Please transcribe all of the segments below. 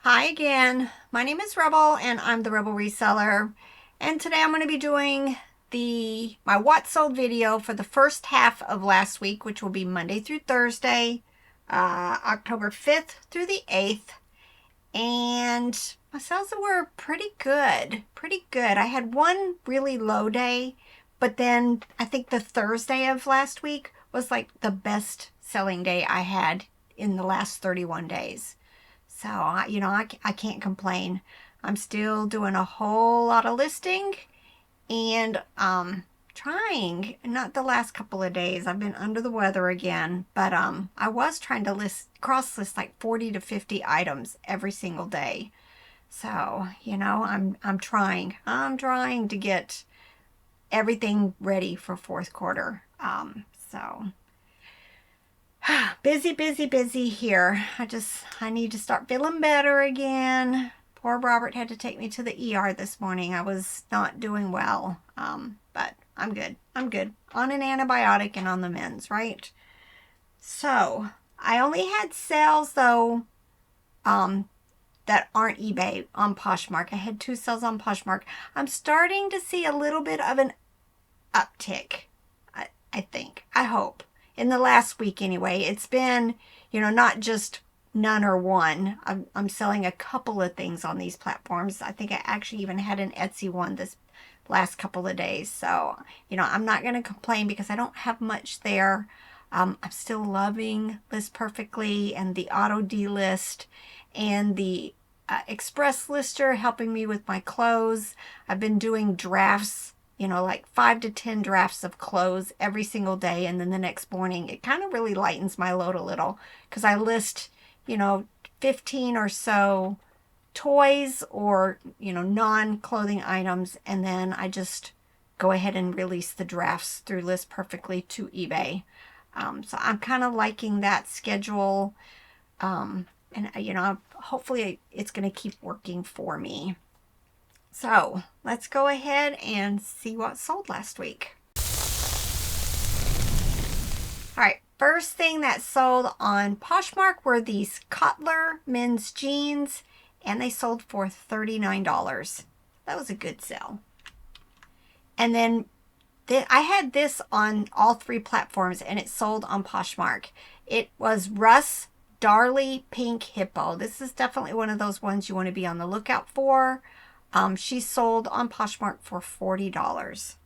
Hi again, my name is Rebel and I'm the Rebel Reseller, and today I'm going to be doing my what sold video for the first half of last week, which will be Monday through Thursday, October 5th through the 8th, and my sales were pretty good. I had one really low day, but then I think the Thursday of last week was like the best selling day I had in the last 31 days. So, I can't complain. I'm still doing a whole lot of listing and trying, not the last couple of days. I've been under the weather again, but I was trying to cross list like 40 to 50 items every single day. So, I'm trying. I'm trying to get everything ready for fourth quarter. So busy here. I need to start feeling better again. Poor Robert had to take me to the ER this morning. I was not doing well. But I'm good. On an antibiotic and on the mends, right? So, I only had sales though, that aren't eBay on Poshmark. I had 2 sales on Poshmark. I'm starting to see a little bit of an uptick, I think. I hope. In the last week anyway. It's been, not just none or one. I'm selling a couple of things on these platforms. I think I actually even had an Etsy one this last couple of days. So, I'm not going to complain because I don't have much there. I'm still loving List Perfectly and the Auto D-List and the Express Lister helping me with my clothes. I've been doing drafts, like 5 to 10 drafts of clothes every single day. And then the next morning, it kind of really lightens my load a little because I list, 15 or so toys or, non-clothing items. And then I just go ahead and release the drafts through List Perfectly to eBay. So I'm kind of liking that schedule. And, hopefully it's going to keep working for me. So let's go ahead and see what sold last week. All right, first thing that sold on Poshmark were these Kotler men's jeans, and they sold for $39. That was a good sale. And then I had this on all 3 platforms, and it sold on Poshmark. It was Russ Darley Pink Hippo. This is definitely one of those ones you want to be on the lookout for. She sold on Poshmark for $40.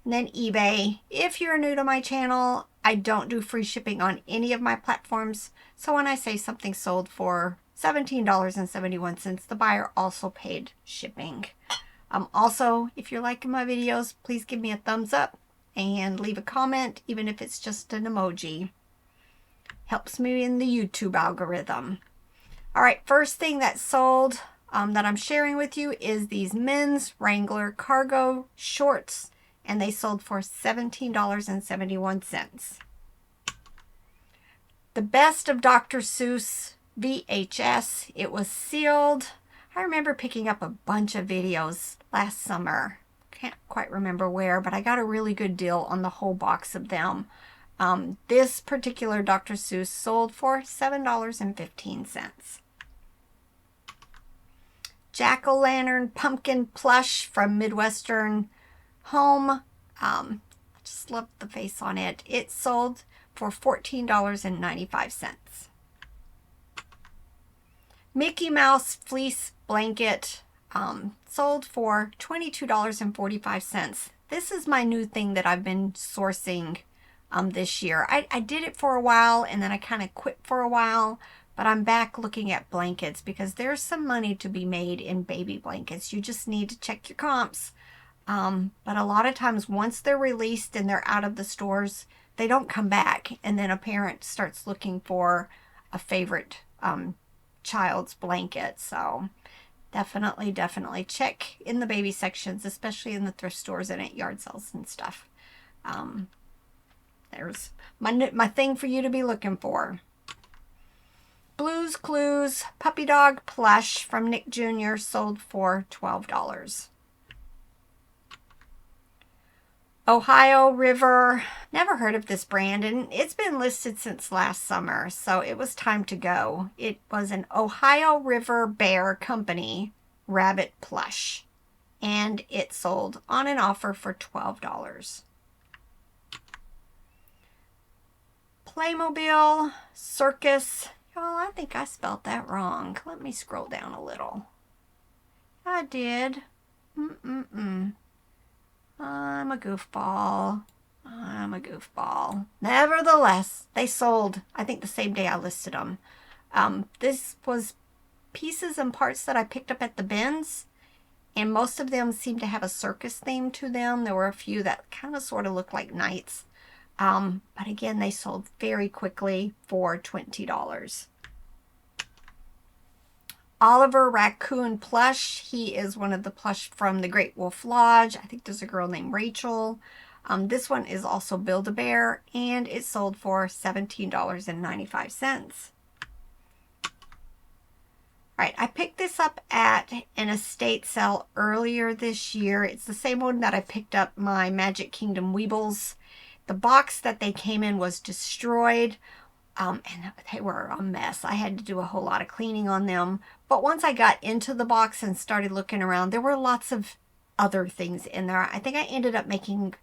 And then eBay. If you're new to my channel, I don't do free shipping on any of my platforms. So when I say something sold for $17.71, the buyer also paid shipping. Also, if you're liking my videos, please give me a thumbs up and leave a comment, even if it's just an emoji. Helps me in the YouTube algorithm. All right, first thing that sold that I'm sharing with you is these men's Wrangler cargo shorts, and they sold for $17.71. The Best of Dr. Seuss VHS. It was sealed. I remember picking up a bunch of videos last summer. Can't quite remember where, but I got a really good deal on the whole box of them. This particular Dr. Seuss sold for $7.15. Jack-o'-lantern pumpkin plush from Midwestern Home. I just love the face on it. It sold for $14.95. Mickey Mouse fleece blanket sold for $22.45. This is my new thing that I've been sourcing this year. I did it for a while and then I kind of quit for a while, but I'm back looking at blankets because there's some money to be made in baby blankets. You just need to check your comps. But a lot of times once they're released and they're out of the stores, they don't come back. And then a parent starts looking for a favorite child's blanket. So definitely check in the baby sections, especially in the thrift stores and at yard sales and stuff. There's my thing for you to be looking for. Blue's Clues puppy dog plush from Nick Jr. sold for $12. Ohio River. Never heard of this brand, and it's been listed since last summer, so it was time to go. It was an Ohio River Bear Company rabbit plush, and it sold on an offer for $12. Playmobil Circus. Oh, I think I spelled that wrong. Let me scroll down a little. I did. I'm a goofball. I'm a goofball. Nevertheless, they sold, I think, the same day I listed them. This was pieces and parts that I picked up at the bins, and most of them seemed to have a circus theme to them. There were a few that kind of sort of looked like knights. But again, they sold very quickly for $20. Oliver Raccoon Plush. He is one of the plush from the Great Wolf Lodge. I think there's a girl named Rachel. This one is also Build-A-Bear, and it sold for $17.95. Alright, I picked this up at an estate sale earlier this year. It's the same one that I picked up my Magic Kingdom Weebles. The box that they came in was destroyed, and they were a mess. I had to do a whole lot of cleaning on them. But once I got into the box and started looking around, there were lots of other things in there. I think I ended up making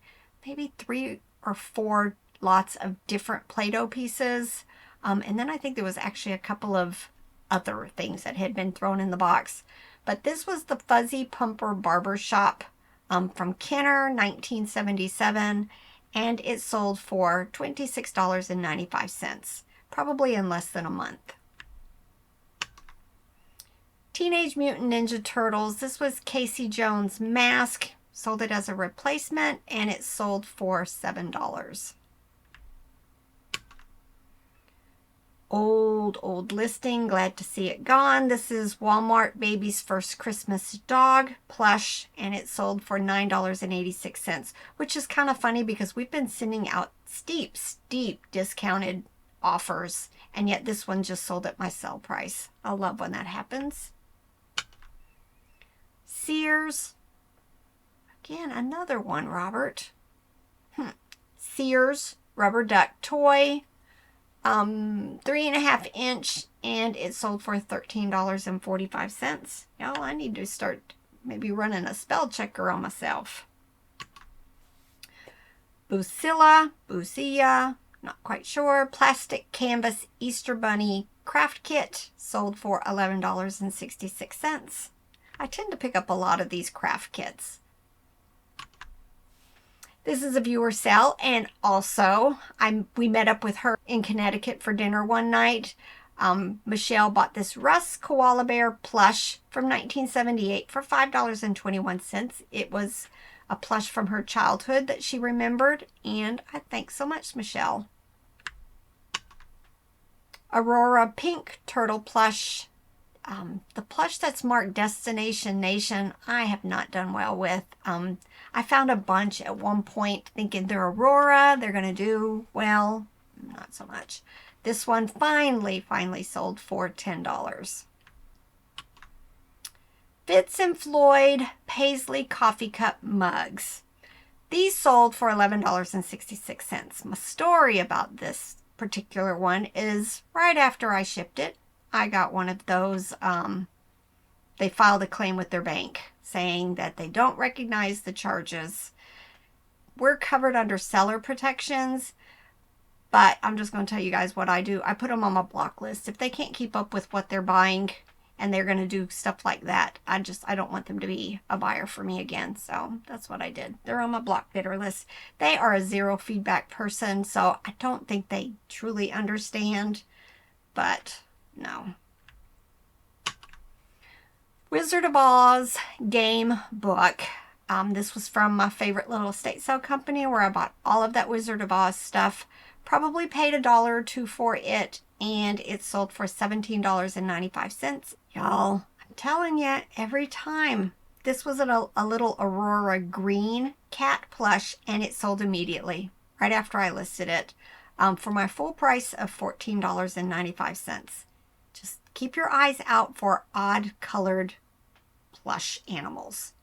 maybe 3 or 4 lots of different Play-Doh pieces. And then I think there was actually a couple of other things that had been thrown in the box. But this was the Fuzzy Pumper Barbershop from Kenner, 1977. And it sold for $26.95, probably in less than a month. Teenage Mutant Ninja Turtles. This was Casey Jones' mask. Sold it as a replacement, and it sold for $7. Old listing. Glad to see it gone. This is Walmart Baby's First Christmas Dog plush, and it sold for $9.86, which is kind of funny because we've been sending out steep discounted offers, and yet this one just sold at my sale price. I love when that happens. Sears. Again, another one, Robert. Sears rubber duck toy. 3.5 inch, and it sold for $13.45. Y'all, I need to start maybe running a spell checker on myself. Busia, not quite sure. Plastic canvas Easter Bunny craft kit sold for $11.66. I tend to pick up a lot of these craft kits. This is a viewer sale, and also we met up with her in Connecticut for dinner one night. Michelle bought this Russ Koala Bear plush from 1978 for $5.21. It was a plush from her childhood that she remembered, and I thank so much, Michelle. Aurora Pink Turtle plush. The plush that's marked Destination Nation, I have not done well with. I found a bunch at one point thinking they're Aurora, they're going to do well. Not so much. This one finally sold for $10. Fitz and Floyd Paisley coffee cup mugs. These sold for $11.66. My story about this particular one is right after I shipped it, I got one of those. They filed a claim with their bank saying that they don't recognize the charges. We're covered under seller protections, but I'm just going to tell you guys what I do. I put them on my block list. If they can't keep up with what they're buying and they're going to do stuff like that, I don't want them to be a buyer for me again. So that's what I did. They're on my block bidder list. They are a zero feedback person, so I don't think they truly understand, but no. Wizard of Oz game book. This was from my favorite little estate sale company where I bought all of that Wizard of Oz stuff. Probably paid $1 or $2 for it, and it sold for $17.95. Y'all, I'm telling you, every time. This was a little Aurora green cat plush, and it sold immediately, right after I listed it, for my full price of $14.95. Just keep your eyes out for odd colored plush animals.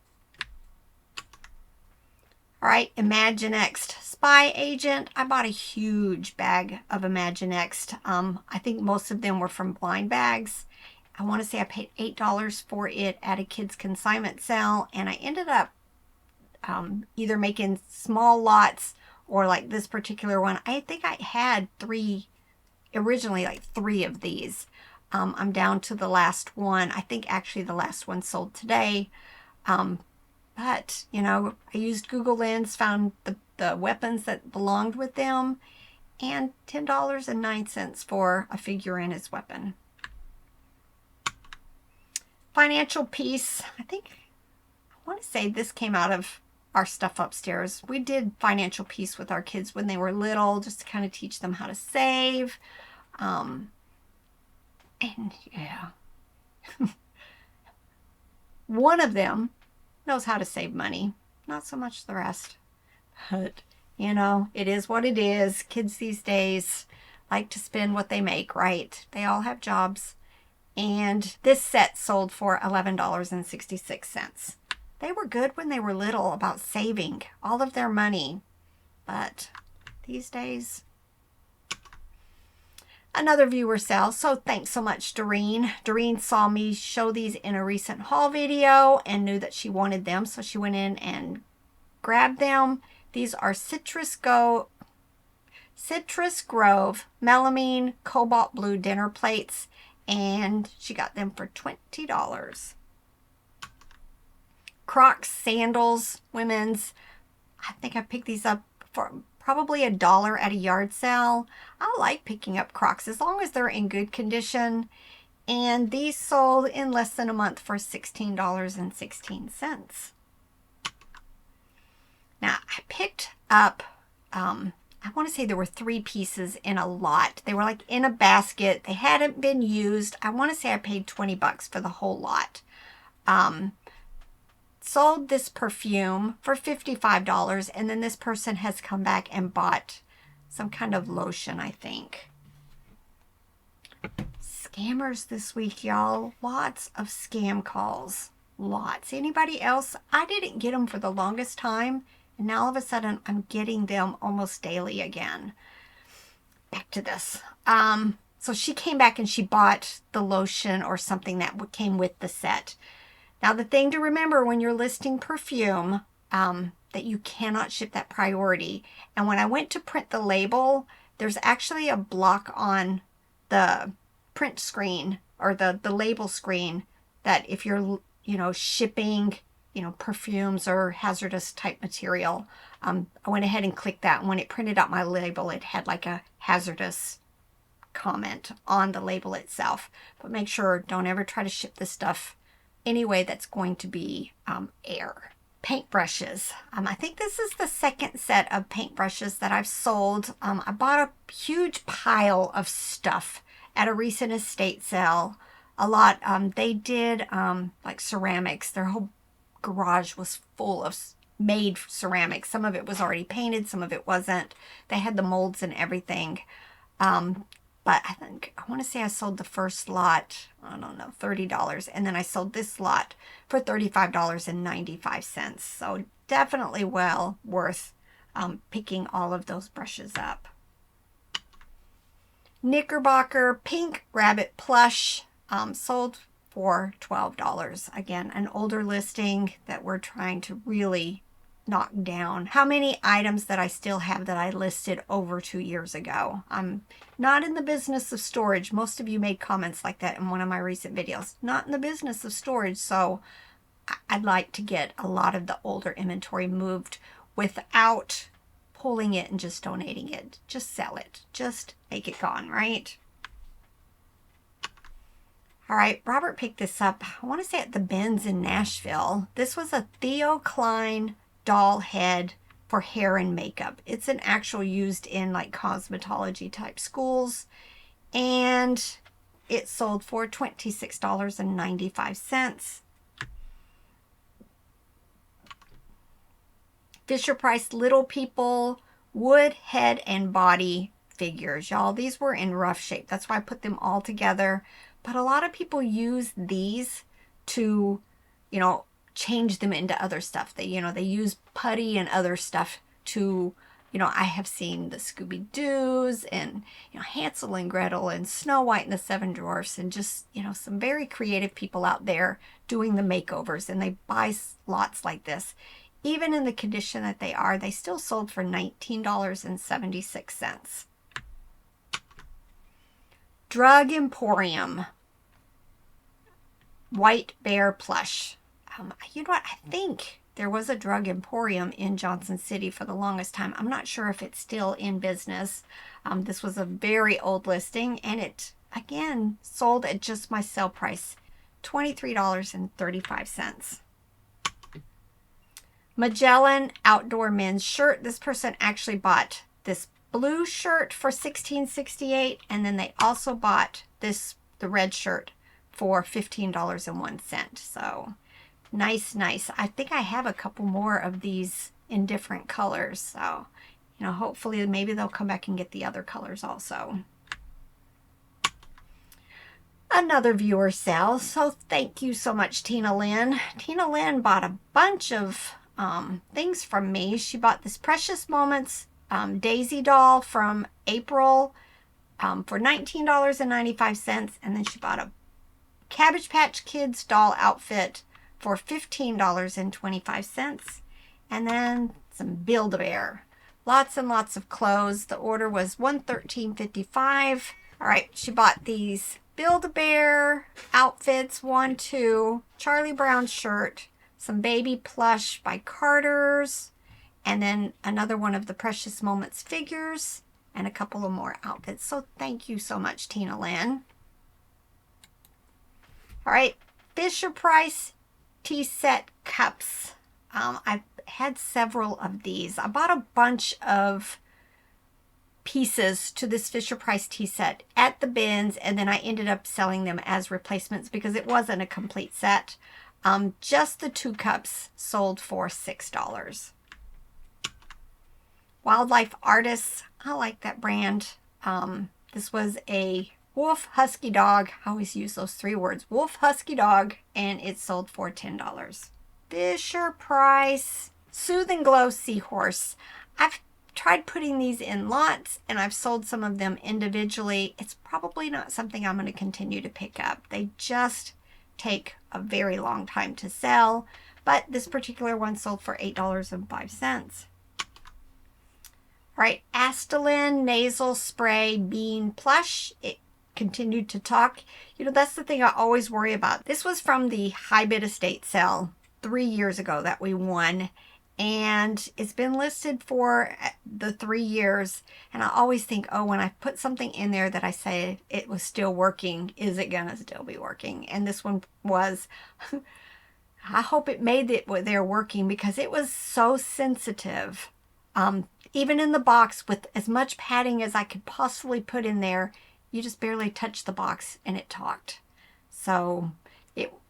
All right, Imaginext Spy Agent. I bought a huge bag of Imaginext. I think most of them were from blind bags. I want to say I paid $8 for it at a kids consignment sale, and I ended up either making small lots or like this particular one. I think I had originally like three of these. I'm down to the last one. I think actually the last one sold today. But, you know, I used Google Lens, found the weapons that belonged with them, and $10.09 for a figurine as weapon. Financial Peace. I want to say this came out of our stuff upstairs. We did Financial Peace with our kids when they were little, just to kind of teach them how to save. And yeah. One of them knows how to save money. Not so much the rest. But, you know, it is what it is. Kids these days like to spend what they make, right? They all have jobs. And this set sold for $11.66. They were good when they were little about saving all of their money. But these days... Another viewer sale, so thanks so much, Doreen. Doreen saw me show these in a recent haul video and knew that she wanted them, so she went in and grabbed them. These are Citrus Grove Melamine Cobalt Blue dinner plates, and she got them for $20. Crocs sandals, women's. I think I picked these up for probably $1 at a yard sale. I like picking up Crocs as long as they're in good condition. And these sold in less than a month for $16.16. Now, I picked up, I want to say there were 3 pieces in a lot. They were like in a basket. They hadn't been used. I want to say I paid $20 for the whole lot. Sold this perfume for $55, and then this person has come back and bought some kind of lotion, I think. Scammers this week, y'all. Lots of scam calls. Lots. Anybody else? I didn't get them for the longest time, and now all of a sudden I'm getting them almost daily again. Back to this. So she came back and she bought the lotion or something that came with the set. Now, the thing to remember when you're listing perfume, that you cannot ship that priority. And when I went to print the label, there's actually a block on the print screen or the label screen that if you're, you know, shipping, you know, perfumes or hazardous type material, I went ahead and clicked that. And when it printed out my label, it had like a hazardous comment on the label itself. But make sure, don't ever try to ship this stuff anyway that's going to be air. Paintbrushes. I think this is the second set of paintbrushes that I've sold. I bought a huge pile of stuff at a recent estate sale. A lot. They did like ceramics. Their whole garage was full of made ceramics. Some of it was already painted, some of it wasn't. They had the molds and everything. But I want to say I sold the first lot, I don't know, $30. And then I sold this lot for $35.95. So definitely well worth picking all of those brushes up. Knickerbocker Pink Rabbit Plush sold for $12. Again, an older listing that we're trying to really knock down. How many items that I still have that I listed over 2 years ago. I'm not in the business of storage. Most of you made comments like that in one of my recent videos. Not in the business of storage, so I'd like to get a lot of the older inventory moved without pulling it and just donating it. Just sell it. Just make it gone, right? All right, Robert picked this up, I want to say at the Benz in Nashville. This was a Theo Klein doll head for hair and makeup. It's an actual used in like cosmetology type schools, and it sold for $26.95. Fisher Price Little People wood head and body figures. Y'all, these were in rough shape. That's why I put them all together. But a lot of people use these to, you know, change them into other stuff. They, they use putty and other stuff to, I have seen the Scooby-Doos and, Hansel and Gretel and Snow White and the Seven Dwarfs and just, some very creative people out there doing the makeovers, and they buy lots like this. Even in the condition that they are, they still sold for $19.76. Drug Emporium White Bear Plush. You know what? I think there was a Drug Emporium in Johnson City for the longest time. I'm not sure if it's still in business. This was a very old listing, and it, again, sold at just my sale price, $23.35. Magellan Outdoor Men's Shirt. This person actually bought this blue shirt for $16.68, and then they also bought the red shirt for $15.01. So nice. I think I have a couple more of these in different colors. So, hopefully maybe they'll come back and get the other colors also. Another viewer sale. So thank you so much, Tina Lynn. Tina Lynn bought a bunch of things from me. She bought this Precious Moments Daisy doll from April for $19.95, and then she bought a Cabbage Patch Kids doll outfit for $15.25, and then some Build-A-Bear. Lots and lots of clothes. The order was $113.55. All right, she bought these Build-A-Bear outfits, 2, Charlie Brown shirt, some baby plush by Carter's, and then another one of the Precious Moments figures, and a couple of more outfits. So thank you so much, Tina Lynn. All right, Fisher-Price tea set cups. I've had several of these. I bought a bunch of pieces to this Fisher-Price tea set at the bins, and then I ended up selling them as replacements because it wasn't a complete set. Just the 2 cups sold for $6. Wildlife Artists. I like that brand. This was a Wolf Husky Dog. I always use those 3 words. Wolf Husky Dog, and it sold for $10. Fisher-Price Soothe and Glow Seahorse. I've tried putting these in lots, and I've sold some of them individually. It's probably not something I'm going to continue to pick up. They just take a very long time to sell, but this particular one sold for $8.05. All right, Astelin Nasal Spray Bean Plush. It continued to talk. That's the thing I always worry about. This was from the high bid estate sale 3 years ago that we won, and it's been listed for the 3 years, and I always think, oh, when I put something in there that I say it was still working, is it gonna still be working? And this one was. I hope it made it there working, because it was so sensitive. Even in the box, with as much padding as I could possibly put in there, you just barely touched the box and it talked. So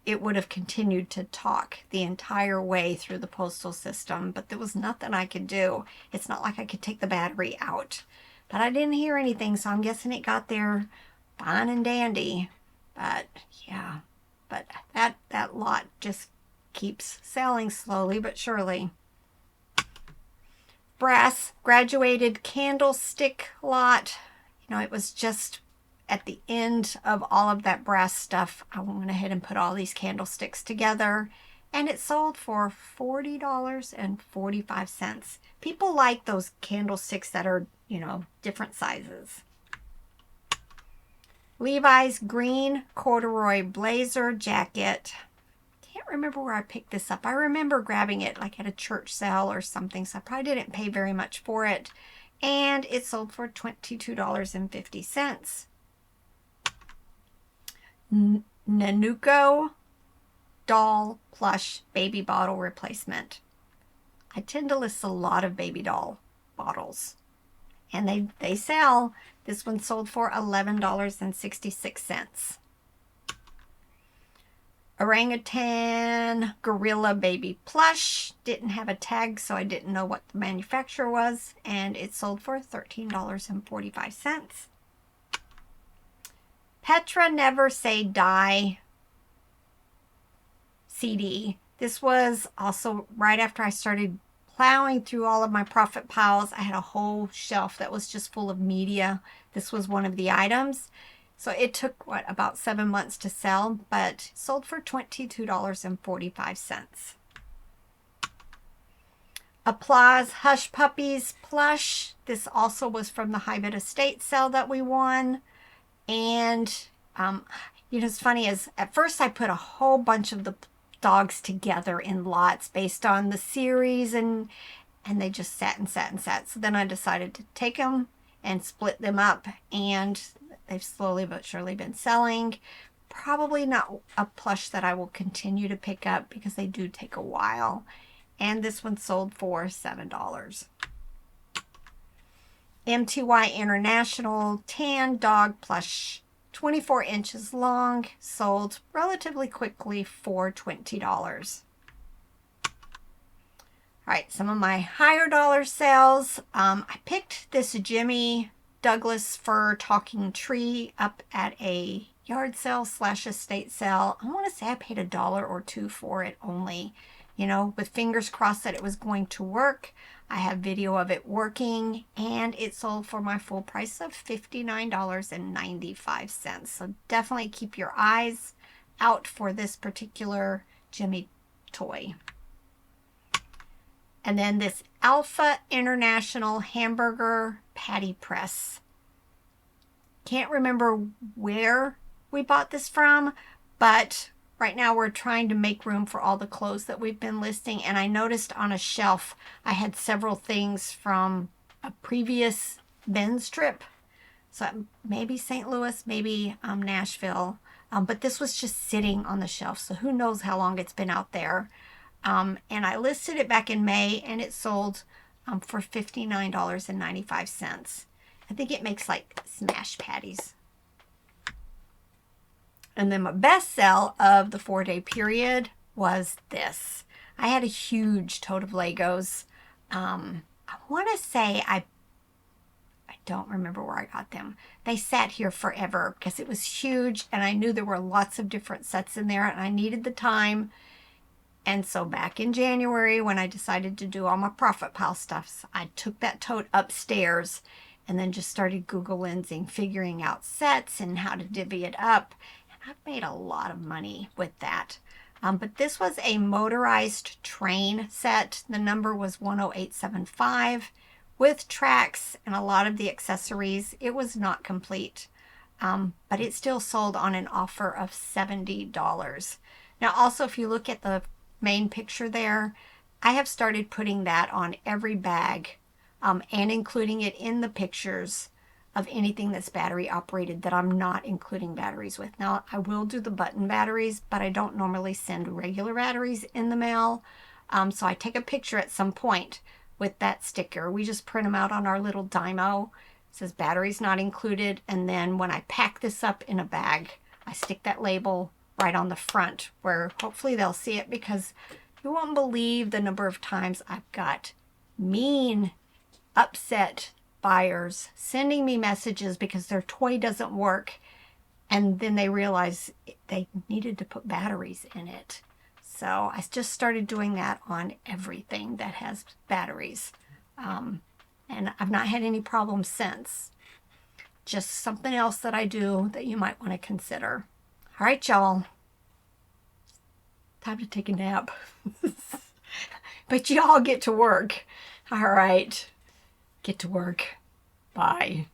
it would have continued to talk the entire way through the postal system, but there was nothing I could do. It's not like I could take the battery out. But I didn't hear anything, so I'm guessing it got there fine and dandy. But yeah, but that lot just keeps selling slowly but surely. Brass Graduated Candlestick lot. It was just at the end of all of that brass stuff. I went ahead and put all these candlesticks together, and it sold for $40.45. People like those candlesticks that are, different sizes. Levi's Green Corduroy Blazer Jacket. Can't remember where I picked this up. I remember grabbing it like at a church sale or something, so I probably didn't pay very much for it. And it sold for $22.50. Nanuko Doll Plush Baby Bottle Replacement. I tend to list a lot of baby doll bottles, and they sell. This one sold for $11.66. Orangutan Gorilla Baby Plush. Didn't have a tag, so I didn't know what the manufacturer was, and it sold for $13.45. Petra Never Say Die CD. This was also right after I started plowing through all of my profit piles. I had a whole shelf that was just full of media. This was one of the items. So it took, what, about 7 months to sell, but sold for $22.45. Applause Hush Puppies plush. This also was from the High Bid Estate sale that we won. And, you know, it's funny is at first I put a whole bunch of the dogs together in lots based on the series, and they just sat and sat and sat. So then I decided to take them and split them up, and they've slowly but surely been selling. Probably not a plush that I will continue to pick up because they do take a while. And this one sold for $7. MTY International Tan Dog Plush, 24 inches long, sold relatively quickly for $20. All right, some of my higher dollar sales. I picked this Jimmy Douglas fur talking tree up at a yard sale / estate sale. I want to say I paid $1 or $2 for it only. You know, with fingers crossed that it was going to work. I have video of it working, and it sold for my full price of $59.95. So definitely keep your eyes out for this particular Jimmy toy. And then this Alpha International Hamburger Patty Press. Can't remember where we bought this from, but right now we're trying to make room for all the clothes that we've been listing. And I noticed on a shelf I had several things from a previous men's trip. So maybe St. Louis, maybe Nashville. But this was just sitting on the shelf. So who knows how long it's been out there. And I listed it back in May, and it sold for $59.95. I think it makes like smash patties. And then my best sell of the 4-day period was this. I had a huge tote of Legos. I want to say I don't remember where I got them. They sat here forever because it was huge, and I knew there were lots of different sets in there, and I needed the time. And so back in January, when I decided to do all my profit pile stuff, I took that tote upstairs and then just started Google Lensing, figuring out sets and how to divvy it up. I've made a lot of money with that. But this was a motorized train set. The number was 10875 with tracks and a lot of the accessories. It was not complete, but it still sold on an offer of $70. Now, also, if you look at the main picture there, I have started putting that on every bag and including it in the pictures of anything that's battery operated that I'm not including batteries with. Now, I will do the button batteries, but I don't normally send regular batteries in the mail. So I take a picture at some point with that sticker. We just print them out on our little Dymo. It says batteries not included. And then when I pack this up in a bag, I stick that label right on the front where hopefully they'll see it, because you won't believe the number of times I've got mean, upset buyers sending me messages because their toy doesn't work, and then they realize they needed to put batteries in it. So I just started doing that on everything that has batteries, and I've not had any problems since. Just something else that I do that you might want to consider. All right, y'all, time to take a nap. But y'all get to work. All right, get to work. Bye.